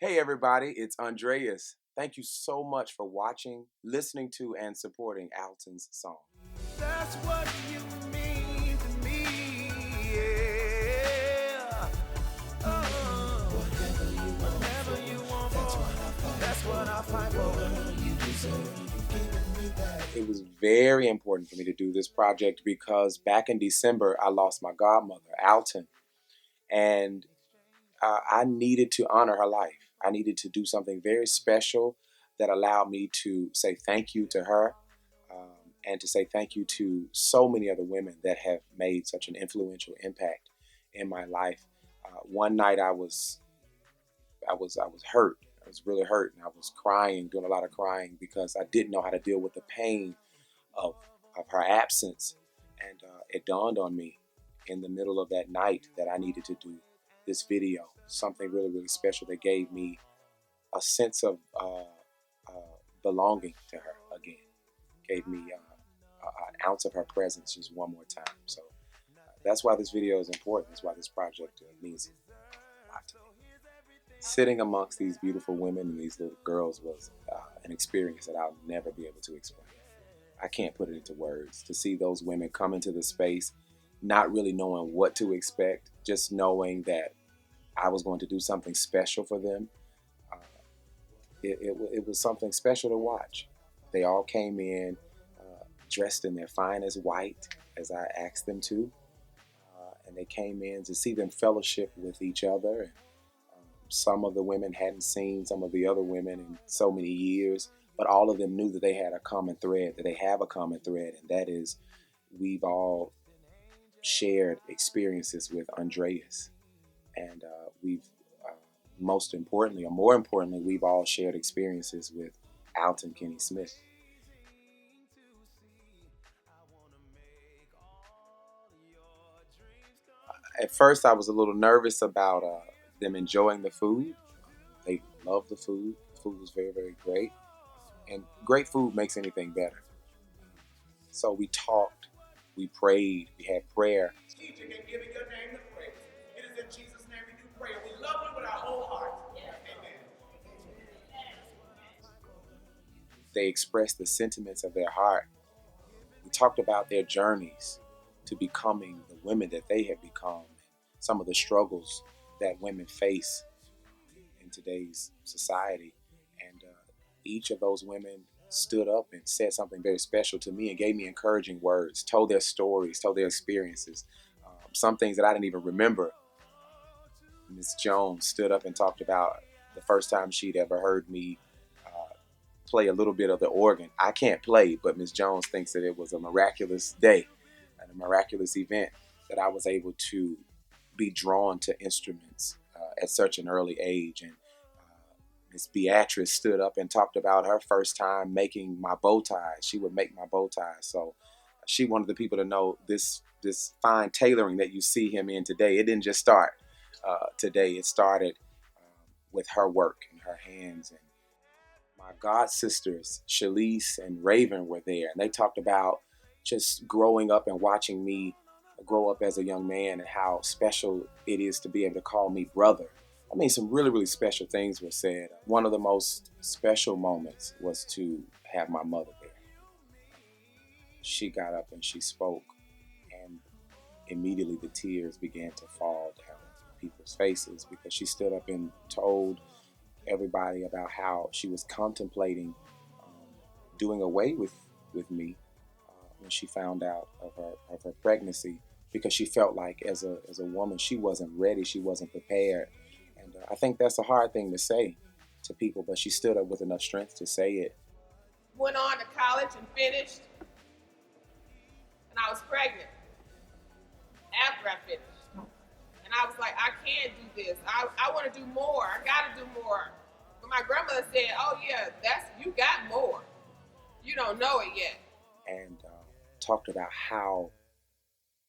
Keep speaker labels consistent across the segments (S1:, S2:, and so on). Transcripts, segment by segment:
S1: Hey everybody, it's Aundreus. Thank you so much for watching, listening to, and supporting Alton's song.
S2: That's what you mean to me, yeah. Whatever you want, that's what I fight for. You deserve, you've given me that.
S1: It was very important for me to do this project because back in December, I lost my godmother, Alton, and I needed to honor her life. I needed to do something very special that allowed me to say thank you to her and to say thank you to so many other women that have made such an influential impact in my life. One night I was hurt. I was really hurt, and I was crying, doing a lot of crying because I didn't know how to deal with the pain of of her absence. And it dawned on me in the middle of that night that I needed to do this video, something really, really special that gave me a sense of belonging to her again. Gave me an ounce of her presence just one more time. So that's why this video is important. That's why this project means a lot to me. Sitting amongst these beautiful women and these little girls was an experience that I'll never be able to explain. I can't put it into words. To see those women come into the space, not really knowing what to expect, just knowing that I was going to do something special for them, uh, it was something special to watch. They all came in dressed in their finest white, as I asked them to, and they came in to see them fellowship with each other. And, some of the women hadn't seen some of the other women in so many years, but all of them knew that they had a common thread, that they have a common thread, and that is we've all shared experiences with Aundreus. And we've, most importantly, or more importantly, we've all shared experiences with Alton Kenny Smith. At first, I was a little nervous about them enjoying the food. They loved the food. The food was very, very great. And great food makes anything better. So we talked, we prayed, we had prayer.
S3: Teaching and giving your name the praise. It is in Jesus' name we do pray. We love you with our whole heart. Amen.
S1: They expressed the sentiments of their heart. We talked about their journeys to becoming the women that they have become, some of the struggles that women face in today's society. And each of those women stood up and said something very special to me and gave me encouraging words, told their stories, told their experiences, some things that I didn't even remember. Miss Jones stood up and talked about the first time she'd ever heard me play a little bit of the organ. I can't play, but Miss Jones thinks that it was a miraculous day and a miraculous event that I was able to be drawn to instruments at such an early age. And Miss Beatrice stood up and talked about her first time making my bow ties. She would make my bow ties. So she wanted the people to know this fine tailoring that you see him in today. It didn't just start today. It started with her work and her hands. And my god sisters, Shalise and Raven, were there, and they talked about just growing up and watching me grow up as a young man and how special it is to be able to call me brother. I mean, some really, really special things were said. One of the most special moments was to have my mother there. She got up and she spoke, and immediately the tears began to fall down people's faces because she stood up and told everybody about how she was contemplating doing away with me when she found out of her pregnancy, because she felt like as a woman she wasn't ready, she wasn't prepared. And I think that's a hard thing to say to people, but she stood up with enough strength to say it.
S4: Went on to college and finished, and I was pregnant after I finished. And I was like, I can't do this. I want to do more. I got to do more. But my grandmother said, oh yeah, you got more. You don't know it yet.
S1: And talked about how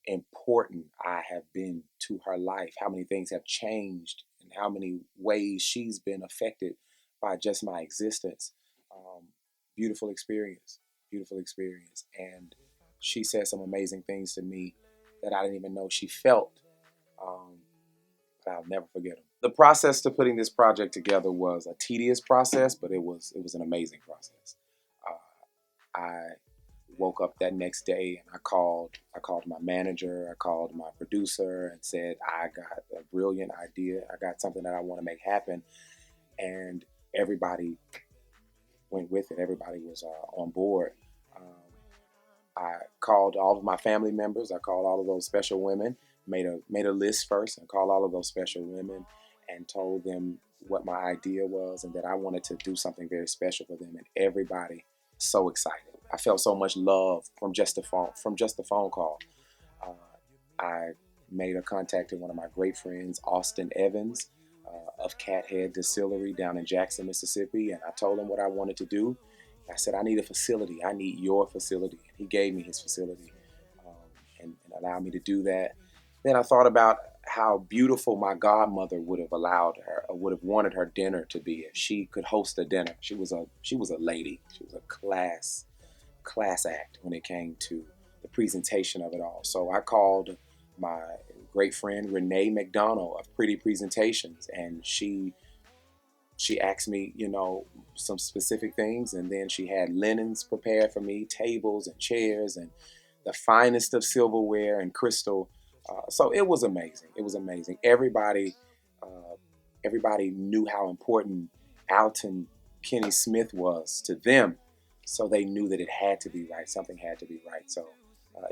S1: important I have been to her life, how many things have changed, and how many ways she's been affected by just my existence. Beautiful experience, beautiful experience. And she said some amazing things to me that I didn't even know she felt, but I'll never forget them. The process to putting this project together was a tedious process, but it was an amazing process. I woke up that next day and I called my manager, I called my producer and said, I got a brilliant idea. I got something that I want to make happen. And everybody went with it. Everybody was on board. I called all of my family members. I called all of those special women, made a list first and called all of those special women and told them what my idea was and that I wanted to do something very special for them. And everybody so excited. I felt so much love from just the phone call. I made a contact to one of my great friends, Austin Evans, of Cathead Distillery down in Jackson, Mississippi, and I told him what I wanted to do. I said, I need a facility. I need your facility. And he gave me his facility and allowed me to do that. Then I thought about how beautiful my godmother would have wanted her dinner to be if she could host a dinner. She was a lady. She was a class act when it came to the presentation of it all. So I called my great friend Renee McDonald of Pretty Presentations, and she asked me, some specific things, and then she had linens prepared for me, tables and chairs, and the finest of silverware and crystal. So it was amazing. It was amazing. Everybody knew how important Alton Kenny Smith was to them, so they knew that it had to be right. Something had to be right. So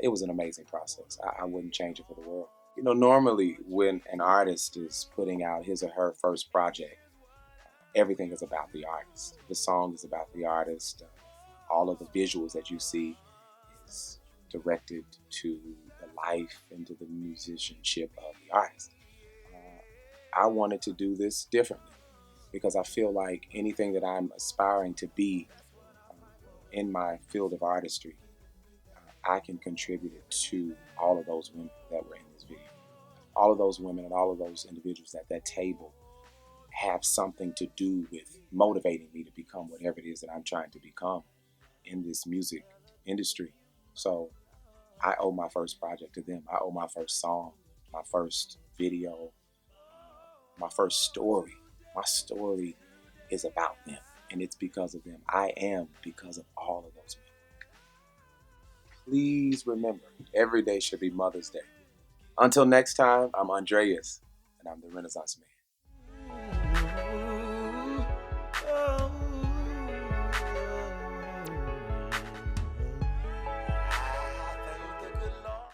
S1: it was an amazing process. I wouldn't change it for the world. Normally when an artist is putting out his or her first project, everything is about the artist. The song is about the artist. All of the visuals that you see is directed to the life and to the musicianship of the artist. I wanted to do this differently because I feel like anything that I'm aspiring to be in my field of artistry, I can contribute it to all of those women that were in this video. All of those women and all of those individuals at that table have something to do with motivating me to become whatever it is that I'm trying to become in this music industry. So I owe my first project to them. I owe my first song, my first video, my first story. My story is about them, and it's because of them. I am because of all of those women. Please remember, every day should be Mother's Day. Until next time, I'm Aundreus, and I'm the Renaissance Man.